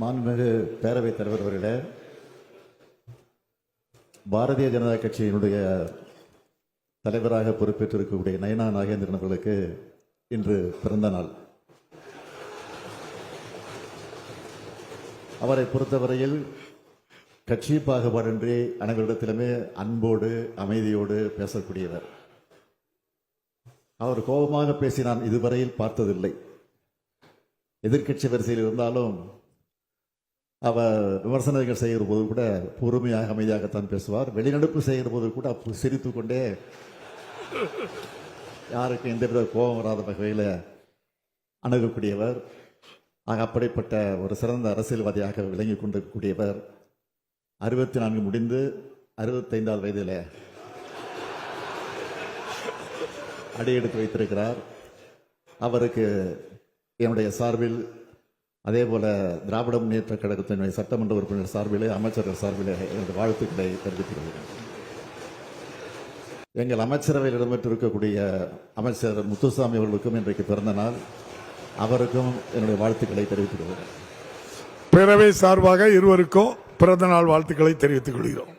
மாண்புமிகு பேரவைத் தலைவர் அவர்களே, பாரதிய ஜனதா கட்சியினுடைய தலைவராக பொறுப்பேற்றிருக்கக்கூடிய நயனா நாகேந்திரன் அவர்களுக்கு இன்று பிறந்த நாள். அவரை பொறுத்தவரையில் கட்சி பாகுபாடின்றி அனைவரிடத்திலுமே அன்போடு அமைதியோடு பேசக்கூடியவர். அவர் கோபமாக பேசி நான் இதுவரையில் பார்த்ததில்லை. எதிர்கட்சி வரிசையில் இருந்தாலும் அவர் விமர்சனங்கள் செய்கிற போது கூட பொறுமையாக அமைதியாகத்தான் பேசுவார். வெளிநடப்பு செய்கிற போது கூட சிரித்து கொண்டே யாருக்கும் எந்தவித கோபம் வராத வகையில் அணுகக்கூடியவர். அப்படிப்பட்ட ஒரு சிறந்த அரசியல்வாதியாக விளங்கி கொண்டிருக்கக்கூடியவர் 64 முடிந்து 65வது வயதில் அடியெடுத்து வைத்திருக்கிறார். அவருக்கு என்னுடைய சார்பில், அதே போல திராவிட முன்னேற்ற கழகத்தினுடைய சட்டமன்ற உறுப்பினர் சார்பிலே, அமைச்சர்கள் சார்பிலே எனது வாழ்த்துக்களை தெரிவித்துள்ளேன். எங்கள் அமைச்சரவையில் இடம்பெற்றிருக்கக்கூடிய அமைச்சர் முத்துசாமி அவர்களுக்கும் இன்றைக்கு பிறந்த நாள். அவருக்கும் என்னுடைய வாழ்த்துக்களை தெரிவித்துக் கொள்கிறேன். பேரவை சார்பாக இருவருக்கும் பிறந்த நாள் வாழ்த்துக்களை தெரிவித்துக் கொள்கிறோம்.